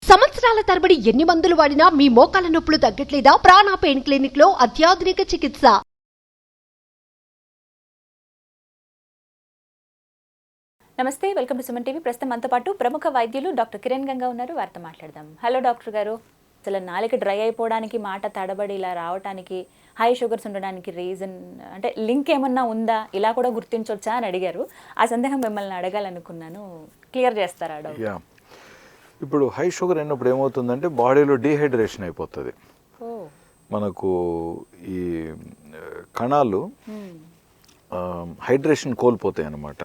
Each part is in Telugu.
సంవత్సరాల తరబడి ఎన్ని మందులు వాడినా మీ మోకాల నొప్పులు తగ్గట్లేదా? ప్రాణ పెయిన్ క్లినిక్ లో అత్యాధునిక చికిత్స. నమస్తే, వెల్కమ్ టు సుమన్ టీవీ. ప్రస్తుతం మనతో పాటు ప్రముఖ వైద్యులు డాక్టర్ కిరణ్ గంగా ఉన్నారు. వారితో మాట్లాడదాం. హలో డాక్టర్ గారు. అసలు నాలుక డ్రై అయిపోవడానికి, మాట తడబడి ఇలా రావడానికి, హై షుగర్స్ ఉండడానికి రీజన్ అంటే లింక్ ఏమన్నా ఉందా, ఇలా కూడా గుర్తించవచ్చా అని అడిగారు. ఆ సందేహం మిమ్మల్ని అడగాలనుకున్నాను. క్లియర్ చేస్తారా డాక్టర్? ఇప్పుడు హై షుగర్ అయినప్పుడు ఏమవుతుందంటే బాడీలో డీహైడ్రేషన్ అయిపోతుంది. మనకు ఈ కణాలు హైడ్రేషన్ కోల్పోతాయి అన్నమాట.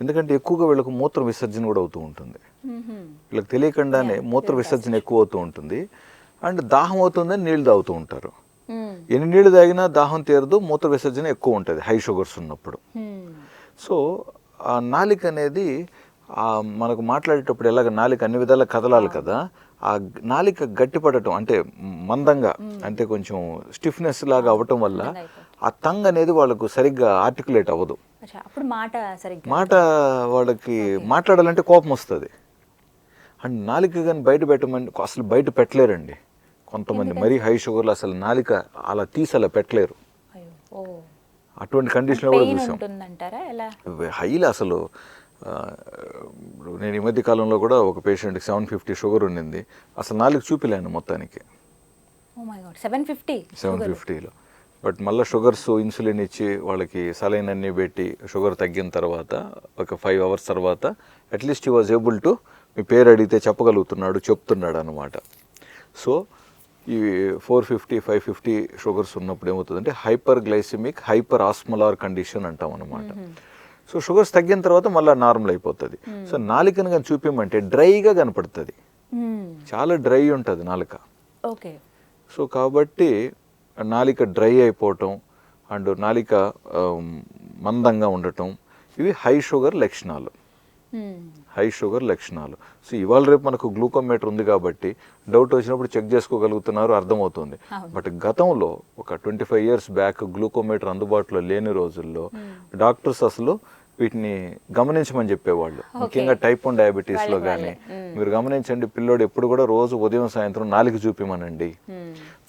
ఎందుకంటే ఎక్కువగా వీళ్ళకు మూత్ర విసర్జన కూడా అవుతూ ఉంటుంది. వీళ్ళకి తెలియకుండానే మూత్ర విసర్జన ఎక్కువ అవుతూ ఉంటుంది. అండ్ దాహం అవుతుందని నీళ్ళు తాగుతూ ఉంటారు. ఎన్ని నీళ్ళు తాగినా దాహం తీరదు, మూత్ర విసర్జన ఎక్కువ ఉంటుంది హై షుగర్స్ ఉన్నప్పుడు. సో ఆ నాలిక అనేది మనకు మాట్లాడేటప్పుడు ఎలాగ నాలిక అన్ని విధాలా కదలాలి కదా, ఆ నాలిక గట్టిపడటం అంటే మందంగా అంటే కొంచెం స్టిఫ్నెస్ లాగా అవ్వటం వల్ల ఆ టంగ్ అనేది వాళ్ళకు సరిగ్గా ఆర్టికులేట్ అవ్వదు. మాట వాళ్ళకి మాట్లాడాలంటే కోపం వస్తుంది. అండ్ నాలిక కానీ బయట పెట్టమని అసలు బయట పెట్టలేరండి కొంతమంది. మరీ హై షుగర్లో అసలు నాలిక అలా తీసి అలా పెట్టలేరు. అటువంటి కండిషన్లో కూడా చూసాం. హైలో అసలు నేను ఈ మధ్య కాలంలో కూడా ఒక పేషెంట్కి 750 షుగర్ ఉండింది. అసలు నాలుగు చూపిలేను మొత్తానికి 750లో. బట్ మళ్ళీ షుగర్స్ ఇన్సులిన్ ఇచ్చి వాళ్ళకి సలైన్ అన్నీ పెట్టి షుగర్ తగ్గిన తర్వాత ఒక 5 hours తర్వాత at least he was able to మీ పేరు అడిగితే చెప్పగలుగుతున్నాడు, చెప్తున్నాడు అనమాట. సో ఈ 450, 550 షుగర్స్ ఉన్నప్పుడు ఏమవుతుందంటే హైపర్ గ్లైసిమిక్ హైపర్ ఆస్మలార్ కండిషన్ అంటాం అనమాట. సో షుగర్స్ తగ్గిన తర్వాత మళ్ళీ నార్మల్ అయిపోతుంది. సో నాలికను కానీ చూపించమంటే డ్రైగా కనపడుతుంది, చాలా డ్రై ఉంటుంది నాలుక. ఓకే. సో కాబట్టి నాలిక డ్రై అయిపోవటం అండ్ నాలిక మందంగా ఉండటం ఇవి హై షుగర్ లక్షణాలు. సో ఇవాళ రేపు మనకు గ్లూకోమీటర్ ఉంది కాబట్టి డౌట్ వచ్చినప్పుడు చెక్ చేసుకోగలుగుతున్నారు, అర్థమవుతుంది. బట్ గతంలో ఒక 25 years బ్యాక్ గ్లూకోమీటర్ అందుబాటులో లేని రోజుల్లో డాక్టర్స్ అసలు వీటిని గమనించమని చెప్పేవాళ్ళు. ముఖ్యంగా టైప్ 1 డయాబెటీస్లో కానీ మీరు గమనించండి, పిల్లోడు ఎప్పుడు కూడా రోజు ఉదయం సాయంత్రం నాలుక చూపిమనండి.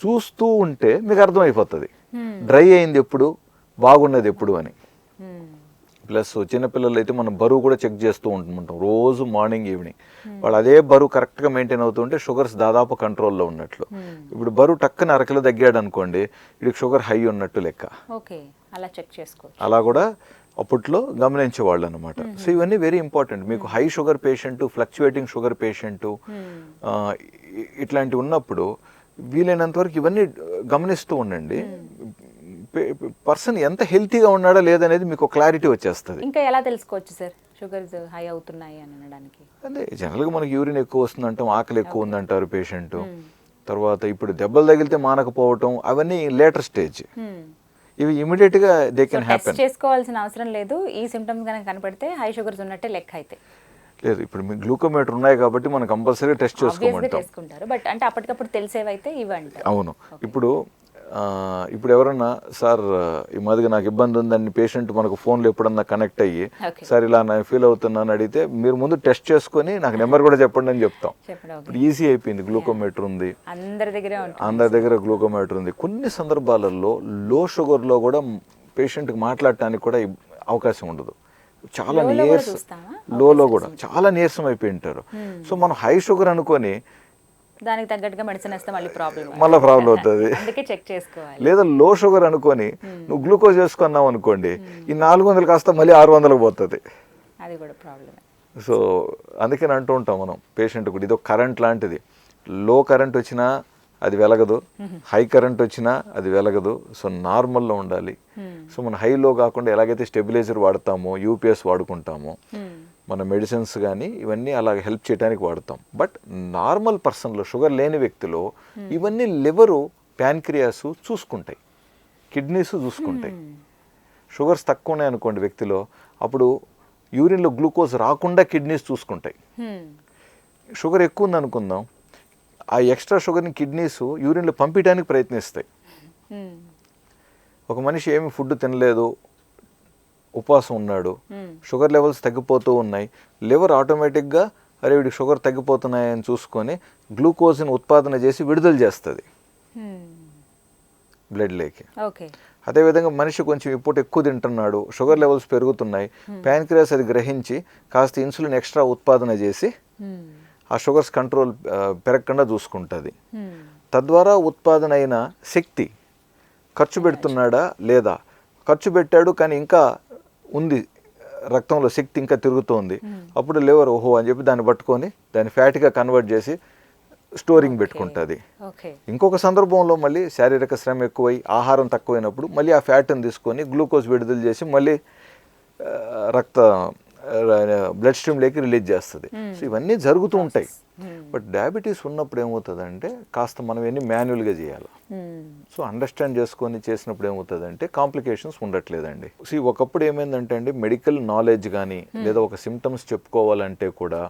చూస్తూ ఉంటే మీకు అర్థమైపోతుంది డ్రై అయింది ఎప్పుడు, బాగున్నది ఎప్పుడు అని. ప్లస్ చిన్నపిల్లలు అయితే మనం బరువు కూడా చెక్ చేస్తూ ఉంటుంటాం రోజు మార్నింగ్ ఈవినింగ్. వాళ్ళు అదే బరువు కరెక్ట్గా మెయింటైన్ అవుతుంటే షుగర్స్ దాదాపు కంట్రోల్లో ఉన్నట్లు. ఇప్పుడు బరువు టక్కన 1 kg తగ్గాడు అనుకోండి, వీడికి షుగర్ హై ఉన్నట్టు లెక్క. అలా కూడా అప్పట్లో గమనించేవాళ్ళు అనమాట. సో ఇవన్నీ వెరీ ఇంపార్టెంట్. మీకు high sugar patient, fluctuating sugar patient ఇట్లాంటివి ఉన్నప్పుడు వీలైనంత వరకు ఇవన్నీ గమనిస్తూ ఉండండి. పర్సన్ ఎంత హెల్తీగా ఉన్నాడా లేదనేది మీకు క్లారిటీ వచ్చేస్తుంది. ఇంకా ఎలా తెలుసుకోవచ్చు సార్ షుగర్స్ హై అవుతున్నాయి అని అనడానికి? అదే జనరల్గా మనకి యూరిన్ ఎక్కువ వస్తుందంటాం, ఆకలి ఎక్కువ ఉందంటారు పేషెంట్. తర్వాత ఇప్పుడు దెబ్బలు తగిలితే మానకపోవటం అవన్నీ లేటర్ స్టేజ్. ఇవి ఇమీడియట్ గా దే కెన్ హ్యాపెన్. చేసుకోవాల్సిన అవసరం లేదు. ఈ సిమ్టమ్స్ కనుక కనపడితే హై షుగర్స్ ఉన్నట్టే లెక్క అయితే లేదు. ఇప్పుడు మీ గ్లూకోమీటర్ ఉన్నాయి కాబట్టి మనం కంపల్సరీ టెస్ట్ చేసుకోమంటాం. బట్ అంటే అప్పటికప్పుడు తెలిసేవైతే ఇవ్వండి. అవును. ఇప్పుడు ఎవరన్నా సార్ ఈ మాదిరిగా నాకు ఇబ్బంది ఉందని పేషెంట్ మనకు ఫోన్లో ఎప్పుడన్నా కనెక్ట్ అయ్యి సార్ ఇలా నేను ఫీల్ అవుతున్నాను అడిగితే మీరు ముందు టెస్ట్ చేసుకుని నాకు నెంబర్ కూడా చెప్పండి అని చెప్తాం. ఇప్పుడు ఈజీ అయిపోయింది. గ్లూకోమీటర్ ఉంది, అందరి దగ్గర గ్లూకోమీటర్ ఉంది. కొన్ని సందర్భాలలో లో షుగర్లో కూడా పేషెంట్కి మాట్లాడటానికి కూడా అవకాశం ఉండదు. చాలా లోలో కూడా చాలా నీరసం అయిపోయి ఉంటారు. సో మనం హై షుగర్ అనుకొని దానికి తగ్గట్టుగా మెడిసిన్ ఇస్తే మళ్ళీ ప్రాబ్లం అవుతుంది. అందుకే చెక్ చేసుకోవాలి. లేదా లో షుగర్ అనుకొని నువ్వు గ్లూకోజ్ వేసుకున్నావు అనుకోండి, ఈ 400 కాస్త మళ్ళీ 600 పోతుంది. అది కూడా ప్రాబ్లమ్. సో అందుకని అంటూ ఉంటాం మనం పేషెంట్ కూడా ఇది ఒక కరెంట్ లాంటిది. లో కరెంట్ వచ్చినా అది వెలగదు, హై కరెంట్ వచ్చినా అది వెలగదు. సో నార్మల్లో ఉండాలి. సో మనం హైలో కాకుండా ఎలాగైతే స్టెబిలైజర్ వాడతామో, యూపీఎస్ వాడుకుంటామో, మన మెడిసిన్స్ కానీ ఇవన్నీ అలాగే హెల్ప్ చేయడానికి వాడతాం. బట్ నార్మల్ పర్సన్లో షుగర్ లేని వ్యక్తిలో ఇవన్నీ లివరు, ప్యాన్క్రియాస్ చూసుకుంటాయి, కిడ్నీస్ చూసుకుంటాయి. షుగర్స్ తక్కువ ఉన్నాయి అనుకోండి వ్యక్తిలో, అప్పుడు యూరిన్లో గ్లూకోజ్ రాకుండా కిడ్నీస్ చూసుకుంటాయి. షుగర్ ఎక్కువ ఉంది అనుకుందాం, ఆ ఎక్స్ట్రా షుగర్ని కిడ్నీస్ యూరిన్లో పంపించడానికి ప్రయత్నిస్తాయి. ఒక మనిషి ఏమి ఫుడ్ తినలేదు, ఉపవాసం ఉన్నాడు, షుగర్ లెవెల్స్ తగ్గిపోతూ ఉన్నాయి, లివర్ ఆటోమేటిక్గా అరే వీడికి షుగర్ తగ్గిపోతున్నాయని చూసుకొని గ్లూకోజ్ని ఉత్పాదన చేసి విడుదల చేస్తుంది బ్లడ్లోకి. ఓకే. అదేవిధంగా మనిషి కొంచెం ఇప్పుడు ఎక్కువ తింటున్నాడు, షుగర్ లెవెల్స్ పెరుగుతున్నాయి, ప్యాంక్రియాస్ అది గ్రహించి కాస్త ఇన్సులిన్ ఎక్స్ట్రా ఉత్పాదన చేసి ఆ షుగర్స్ కంట్రోల్ పెరగకుండా చూసుకుంటుంది. తద్వారా ఉత్పాదన అయిన శక్తి ఖర్చు పెడుతున్నాడా లేదా, ఖర్చు పెట్టాడు కానీ ఇంకా ఉంది రక్తంలో శక్తి ఇంకా తిరుగుతోంది, అప్పుడు లివర్ ఓహో అని చెప్పి దాన్ని పట్టుకొని దాన్ని ఫ్యాట్గా కన్వర్ట్ చేసి స్టోరింగ్ పెట్టుకుంటుంది. ఇంకొక సందర్భంలో మళ్ళీ శారీరక శ్రమ ఎక్కువై ఆహారం తక్కువైనప్పుడు మళ్ళీ ఆ ఫ్యాట్ని తీసుకొని గ్లూకోజ్ విడుదల చేసి మళ్ళీ బ్లడ్ స్ట్రీమ్లోకి రిలీజ్ చేస్తుంది. సో ఇవన్నీ జరుగుతూ ఉంటాయి. బట్ డయాబెటీస్ ఉన్నప్పుడు ఏమవుతుందంటే కాస్త మనం ఎన్ని మాన్యువల్గా చేయాలి. సో అండర్స్టాండ్ చేసుకొని చేసినప్పుడు ఏమవుతుందంటే కాంప్లికేషన్స్ ఉండట్లేదండి. సో ఒకప్పుడు ఏమైందంటే అండి మెడికల్ నాలెడ్జ్ కానీ లేదా ఒక సిమ్టమ్స్ చెప్పుకోవాలంటే కూడా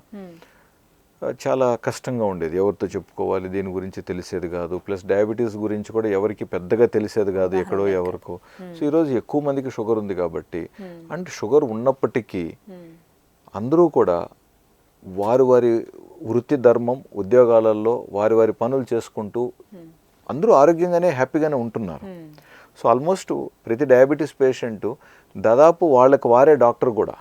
చాలా కష్టంగా ఉండేది. ఎవరితో చెప్పుకోవాలి, దీని గురించి తెలిసేది కాదు. ప్లస్ డయాబెటీస్ గురించి కూడా ఎవరికి పెద్దగా తెలిసేది కాదు, ఎక్కడో ఎవరికో. సో ఈరోజు ఎక్కువ మందికి షుగర్ ఉంది కాబట్టి, అంటే షుగర్ ఉన్నప్పటికీ అందరూ కూడా వారి వారి వృత్తి ధర్మం ఉద్యోగాలలో వారి వారి పనులు చేసుకుంటూ అందరూ ఆరోగ్యంగానే హ్యాపీగానే ఉంటున్నారు. సో ఆల్మోస్ట్ ప్రతి డయాబెటీస్ పేషెంట్ దాదాపు వాళ్ళకి వారే డాక్టర్ కూడా.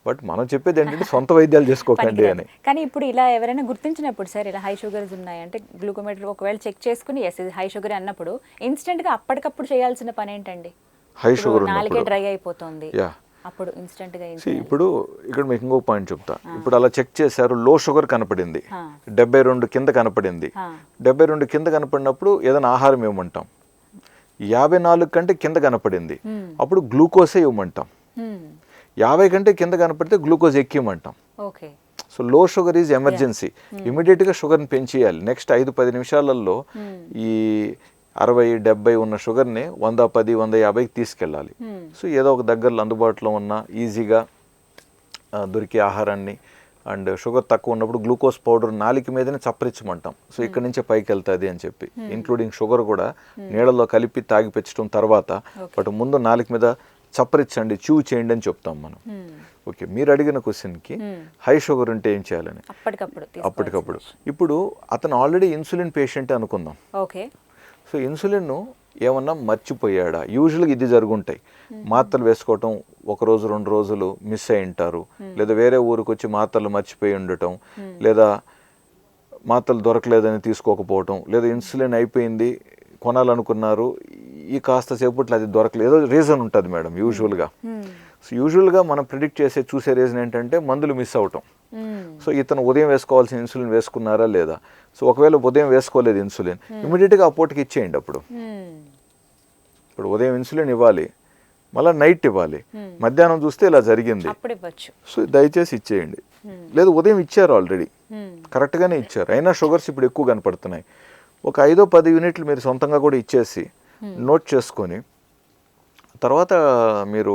బట్ మనం చెప్పేది ఏంటంటే సొంత వైద్యాలు చేసుకోకండి అని. కానీ ఇప్పుడు ఇలా ఎవరైనా గుర్తించినప్పుడు సార్ ఇలా హై షుగర్స్ ఉన్నాయంటే గ్లూకోమీటర్ ఒకవేళ చెక్ చేసుకుని ఎస్ ఇది హై షుగర్ అన్నప్పుడు ఇన్స్టెంట్గా అప్పటికప్పుడు చేయాల్సిన పని ఏంటండి? హై షుగర్ నాలుగే డ్రై అయిపోతుంది, అప్పుడు ఇన్స్టెంట్గా ఇప్పుడు ఇక్కడ మీకు ఇంకో పాయింట్ చెప్తా. ఇప్పుడు అలా చెక్ చేశారు, లో షుగర్ కనపడింది, 72 కింద కనపడింది. 72 కింద కనపడినప్పుడు ఏదైనా ఆహారం ఇవ్వమంటాం. 54 కంటే కింద కనపడింది, అప్పుడు గ్లూకోసే ఇవ్వమంటాం. 50 కంటే కింద కనపడితే గ్లూకోజ్ ఎక్కిమంటాం. సో లో షుగర్ ఈజ్ ఎమర్జెన్సీ, ఇమీడియట్గా షుగర్ని పెంచేయాలి. నెక్స్ట్ 5-10 నిమిషాలలో ఈ 60-70 ఉన్న షుగర్ని 110, 150కి తీసుకెళ్ళాలి. సో ఏదో ఒక దగ్గరలో అందుబాటులో ఉన్న ఈజీగా దొరికే ఆహారాన్ని అండ్ షుగర్ తక్కువ ఉన్నప్పుడు గ్లూకోజ్ పౌడర్ నాలుక మీదనే చప్పరించమంటాం. సో ఇక్కడ నుంచే పైకి వెళ్తుంది అని చెప్పి, ఇంక్లూడింగ్ షుగర్ కూడా నీళ్ళలో కలిపి తాగిపెచ్చడం తర్వాత, బట్ ముందు నాలుక మీద చప్పరించండి, చూ చేయండి అని చెప్తాం మనం. ఓకే, మీరు అడిగిన క్వశ్చన్కి హై షుగర్ ఉంటే ఏం చేయాలని అప్పటికప్పుడు. ఇప్పుడు అతను ఆల్రెడీ ఇన్సులిన్ పేషెంట్ అనుకుందాం. ఓకే. సో ఇన్సులిన్ ఏమన్నా మర్చిపోయాడా? యూజువల్గా ఇది జరుగుంటాయి. మాత్రలు వేసుకోవటం 1 రోజు 2 రోజులు మిస్ అయి ఉంటారు, లేదా వేరే ఊరికి వచ్చి మాత్రలు మర్చిపోయి ఉండటం, లేదా మాత్రలు దొరకలేదని తీసుకోకపోవటం, లేదా ఇన్సులిన్ అయిపోయింది కొనాలనుకున్నారు ఈ కాస్త సేపట్లో అది దొరకలేదు, ఏదో రీజన్ ఉంటుంది మేడం యూజువల్గా. సో యూజువల్గా మనం ప్రిడిక్ట్ చూసే రీజన్ ఏంటంటే మందులు మిస్ అవటం. సో ఇతను ఉదయం వేసుకోవాల్సిన ఇన్సులిన్ వేసుకున్నారా లేదా? సో ఒకవేళ ఉదయం వేసుకోలేదు ఇన్సులిన్, ఇమీడియట్గా ఆ పూటకి ఇచ్చేయండి. ఇప్పుడు ఉదయం ఇన్సులిన్ ఇవ్వాలి, మళ్ళీ నైట్ ఇవ్వాలి, మధ్యాహ్నం చూస్తే ఇలా జరిగింది, సో దయచేసి ఇచ్చేయండి. లేదు ఉదయం ఇచ్చారు, ఆల్రెడీ కరెక్ట్గానే ఇచ్చారు, అయినా షుగర్స్ ఇప్పుడు ఎక్కువ కనపడుతున్నాయి, ఒక 5-10 యూనిట్లు మీరు సొంతంగా కూడా ఇచ్చేసి నోట్ చేసుకొని తర్వాత మీరు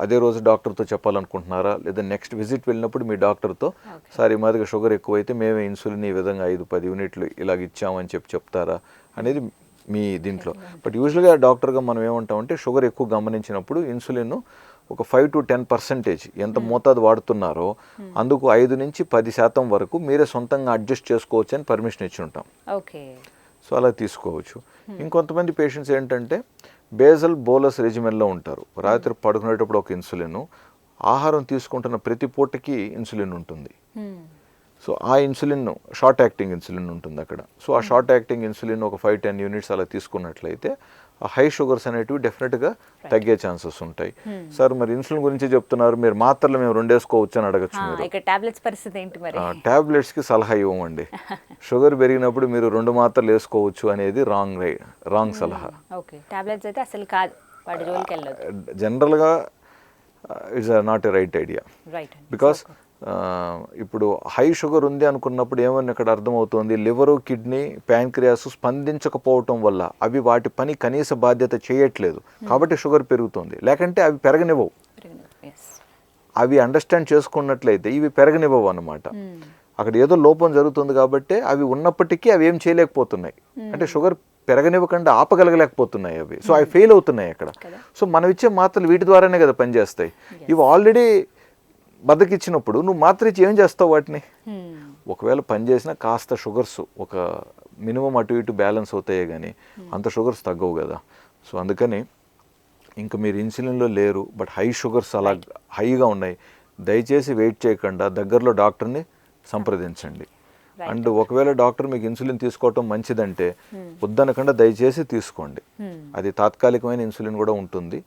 అదే రోజు డాక్టర్తో చెప్పాలనుకుంటున్నారా, లేదా నెక్స్ట్ విజిట్ వెళ్ళినప్పుడు మీ డాక్టర్తో సార్ ఈ మాదిరిగా షుగర్ ఎక్కువైతే మేమే ఇన్సులిన్ ఈ విధంగా 5-10 యూనిట్లు ఇలాగ ఇచ్చామని చెప్తారా అనేది మీ దీంట్లో. బట్ యూజువల్గా డాక్టర్గా మనం ఏమంటామంటే షుగర్ ఎక్కువ గమనించినప్పుడు ఇన్సులిన్ ఒక 5-10% ఎంత మోతాదు వాడుతున్నారో అందుకు 5-10% వరకు మీరే సొంతంగా అడ్జస్ట్ చేసుకోవచ్చు అని పర్మిషన్ ఇచ్చి ఉంటాం. సో అలా తీసుకోవచ్చు. ఇంకొంతమంది పేషెంట్స్ ఏంటంటే బేజల్ బోలస్ రెజిమెన్లో ఉంటారు. రాత్రి పడుకునేటప్పుడు ఒక ఇన్సులిన్, ఆహారం తీసుకుంటున్న ప్రతి పూటకి ఇన్సులిన్ ఉంటుంది. సో ఆ ఇన్సులిన్ షార్ట్ యాక్టింగ్ ఇన్సులిన్ ఉంటుంది అక్కడ. సో ఆ షార్ట్ యాక్టింగ్ ఇన్సులిన్ ఒక 5-10 యూనిట్స్ అలా తీసుకున్నట్లయితే ఆ హై షుగర్స్ అనేటివి డెఫినెట్గా తగ్గే ఛాన్సెస్ ఉంటాయి. సార్ మరి ఇన్సులిన్ గురించి చెప్తున్నారు, మీరు మాత్రలు మేము 2 వేసుకోవచ్చు అని అడగచ్చు. మీరు టాబ్లెట్స్కి సలహా ఇవ్వమండి. షుగర్ పెరిగినప్పుడు మీరు 2 మాత్రలు వేసుకోవచ్చు అనేది రాంగ్ సలహా. జనరల్గా it's not a right idea. Because ఇప్పుడు హై షుగర్ ఉంది అనుకున్నప్పుడు ఏమని ఇక్కడ అర్థమవుతుంది, లివరు, కిడ్నీ, ప్యాంక్రియాస్ స్పందించకపోవటం వల్ల అవి వాటి పని కనీస బాధ్యత చేయట్లేదు కాబట్టి షుగర్ పెరుగుతుంది. లేకంటే అవి పెరగనివ్వవు. అవి అండర్స్టాండ్ చేసుకున్నట్లయితే ఇవి పెరగనివ్వవు అన్నమాట. అక్కడ ఏదో లోపం జరుగుతుంది కాబట్టి అవి ఉన్నప్పటికీ అవి ఏం చేయలేకపోతున్నాయి, అంటే షుగర్ పెరగనివ్వకుండా ఆపగలగలేకపోతున్నాయి అవి. సో అవి ఫెయిల్ అవుతున్నాయి అక్కడ. సో మనం ఇచ్చే మాత్రలు వీటి ద్వారానే కదా పనిచేస్తాయి. ఇవి ఆల్రెడీ బద్దకిచ్చినప్పుడు నువ్వు మాత్ర ఇచ్చి ఏం చేస్తావు వాటిని? ఒకవేళ పని చేసినా కాస్త షుగర్స్ ఒక మినిమం అటు ఇటు బ్యాలెన్స్ అవుతాయే కానీ అంత షుగర్స్ తగ్గవు కదా. సో అందుకని ఇంకా మీరు ఇన్సులిన్లో లేరు, బట్ హై షుగర్స్ అలా హైగా ఉన్నాయి, దయచేసి వెయిట్ చేయకుండా దగ్గరలో డాక్టర్ని సంప్రదించండి. అండ్ ఒకవేళ డాక్టర్ మీకు ఇన్సులిన్ తీసుకోవటం మంచిదంటే వద్దనకుండా దయచేసి తీసుకోండి. అది తాత్కాలికమైన ఇన్సులిన్ కూడా ఉంటుంది.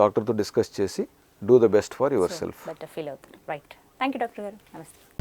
డాక్టర్తో డిస్కస్ చేసి do the best for your self. Better feel అవుతారు. రైట్. థ్యాంక్ యూ డాక్టర్ గారు. నమస్తే.